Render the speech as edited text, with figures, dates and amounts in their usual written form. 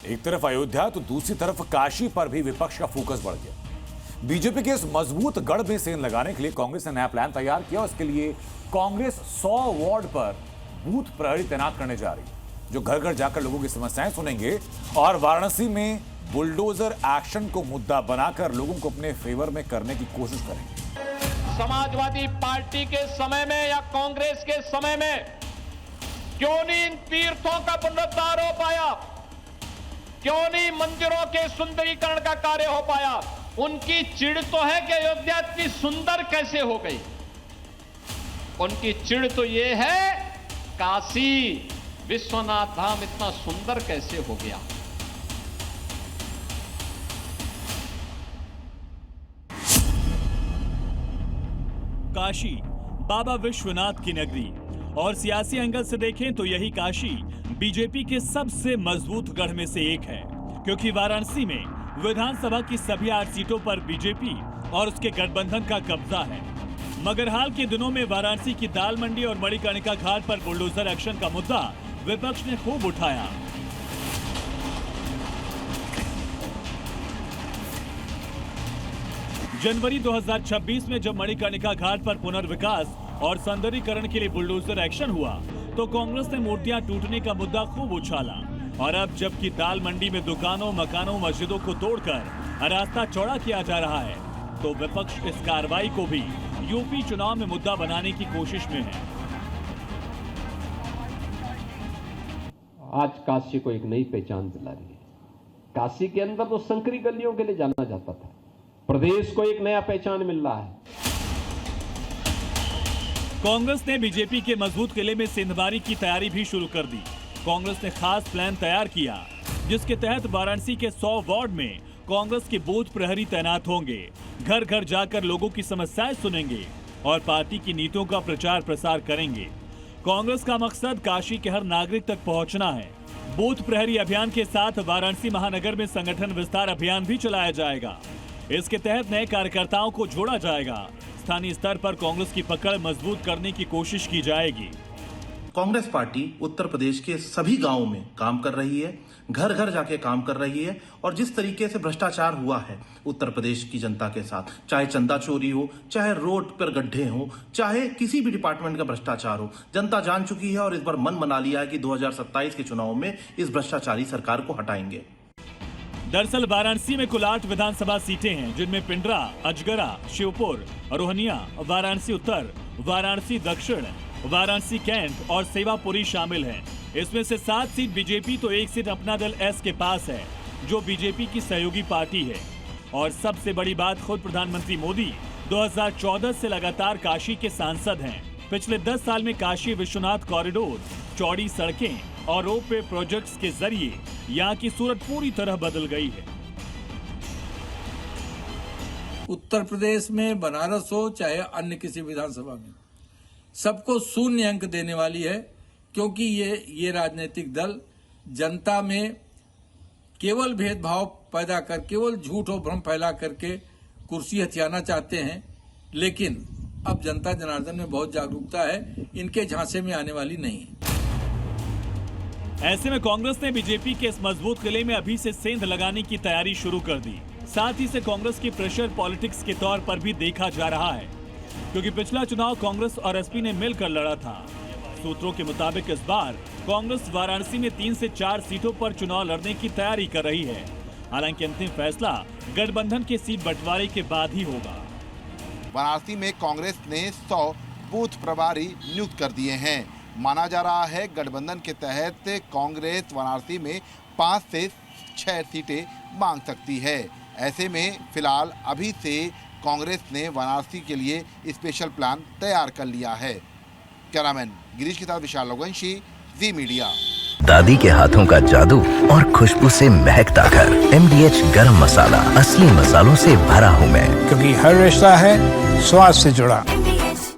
एक तरफ अयोध्या तो दूसरी तरफ काशी पर भी विपक्ष का फोकस बढ़ गया। बीजेपी के इस मजबूत गढ़ में सेंध लगाने के लिए कांग्रेस ने नया प्लान तैयार किया। उसके लिए कांग्रेस 100 वार्ड पर बूथ प्रहरी तैनात करने जा रही है, जो घर घर जाकर लोगों की समस्याएं सुनेंगे और वाराणसी में बुलडोजर एक्शन को मुद्दा बनाकर लोगों को अपने फेवर में करने की कोशिश करेंगे। समाजवादी पार्टी के समय में या कांग्रेस के समय में क्यों नहीं इन तीर्थों का पुनरुद्धार हो पाया, क्यों नहीं मंदिरों के सुंदरीकरण का कार्य हो पाया। उनकी चिढ़ तो है कि अयोध्या इतनी सुंदर कैसे हो गई, उनकी चिढ़ तो ये है काशी विश्वनाथ धाम इतना सुंदर कैसे हो गया। काशी बाबा विश्वनाथ की नगरी, और सियासी एंगल से देखें तो यही काशी बीजेपी के सबसे मजबूत गढ़ में से एक है, क्योंकि वाराणसी में विधानसभा की सभी 8 सीटों पर बीजेपी और उसके गठबंधन का कब्जा है। मगर हाल के दिनों में वाराणसी की दाल मंडी और मणिकर्णिका घाट पर बुलडोजर एक्शन का मुद्दा विपक्ष ने खूब उठाया। जनवरी 2026 में जब मणिकर्णिका घाट पर पुनर्विकास और सौंदर्यीकरण के लिए बुलडोजर एक्शन हुआ तो कांग्रेस ने मूर्तियां टूटने का मुद्दा खूब उछाला। और अब जबकि दाल मंडी में दुकानों, मकानों, मस्जिदों को तोड़कर रास्ता चौड़ा किया जा रहा है, तो विपक्ष इस कार्रवाई को भी यूपी चुनाव में मुद्दा बनाने की कोशिश में है। आज काशी को एक नई पहचान दिला रही है। काशी के अंदर तो संकरी गलियों के लिए जाना जाता था, प्रदेश को एक नया पहचान मिल रहा है। कांग्रेस ने बीजेपी के मजबूत किले में सेंधमारी की तैयारी भी शुरू कर दी। कांग्रेस ने खास प्लान तैयार किया, जिसके तहत वाराणसी के 100 वार्ड में कांग्रेस के बूथ प्रहरी तैनात होंगे, घर घर जाकर लोगों की समस्याएं सुनेंगे और पार्टी की नीतियों का प्रचार प्रसार करेंगे। कांग्रेस का मकसद काशी के हर नागरिक तक पहुंचना है। बूथ प्रहरी अभियान के साथ वाराणसी महानगर में संगठन विस्तार अभियान भी चलाया जाएगा। इसके तहत नए कार्यकर्ताओं को जोड़ा जाएगा। स्थानीय स्तर पर कांग्रेस की पकड़ मजबूत करने की कोशिश की जाएगी। कांग्रेस पार्टी उत्तर प्रदेश के सभी गांवों में काम कर रही है, घर घर जाके काम कर रही है, और जिस तरीके से भ्रष्टाचार हुआ है उत्तर प्रदेश की जनता के साथ, चाहे चंदा चोरी हो, चाहे रोड पर गड्ढे हो, चाहे किसी भी डिपार्टमेंट का भ्रष्टाचार हो, जनता जान चुकी है और इस बार मन बना लिया है कि 2027 के चुनाव में इस भ्रष्टाचारी सरकार को हटाएंगे। दरअसल वाराणसी में कुल 8 विधानसभा सीटें हैं, जिनमें पिंडरा, अजगरा, शिवपुर, रोहनिया, वाराणसी उत्तर, वाराणसी दक्षिण, वाराणसी कैंट और सेवापुरी शामिल हैं। इसमें से 7 सीट बीजेपी तो 1 सीट अपना दल एस के पास है, जो बीजेपी की सहयोगी पार्टी है। और सबसे बड़ी बात, खुद प्रधानमंत्री मोदी 2014 से लगातार काशी के सांसद हैं। पिछले 10 साल में काशी विश्वनाथ कॉरिडोर, चौड़ी सड़कें और रोपवे प्रोजेक्ट्स के जरिए यहाँ की सूरत पूरी तरह बदल गई है। उत्तर प्रदेश में बनारस हो चाहे अन्य किसी विधानसभा में, सबको 0 अंक देने वाली है, क्योंकि ये राजनीतिक दल जनता में केवल भेदभाव पैदा कर, केवल झूठ और भ्रम फैला करके कुर्सी हथियाना चाहते हैं। लेकिन अब जनता जनार्दन में बहुत जागरूकता है, इनके झांसे में आने वाली नहीं है। ऐसे में कांग्रेस ने बीजेपी के इस मजबूत किले में अभी से सेंध लगाने की तैयारी शुरू कर दी। साथ ही से कांग्रेस की प्रेशर पॉलिटिक्स के तौर पर भी देखा जा रहा है, क्योंकि पिछला चुनाव कांग्रेस और एसपी ने मिलकर लड़ा था। सूत्रों के मुताबिक इस बार कांग्रेस वाराणसी में 3 से 4 सीटों पर चुनाव लड़ने की तैयारी कर रही है। हालांकि अंतिम फैसला गठबंधन के सीट बंटवारे के बाद ही होगा। वाराणसी में कांग्रेस ने 100 बूथ प्रभारी नियुक्त कर दिए हैं। माना जा रहा है गठबंधन के तहत कांग्रेस वाराणसी में 5 से 6 सीटें मांग सकती है। ऐसे में फिलहाल अभी से कांग्रेस ने वाराणसी के लिए स्पेशल प्लान तैयार कर लिया है। कैमरामैन गिरीश के साथ विशाल लोगवंशी, जी मीडिया। दादी के हाथों का जादू और खुशबू से महकता घर। MDH गरम मसाला, असली मसालों से भरा हूँ मैं, क्योंकि हर रिश्ता है स्वाद से जुड़ा।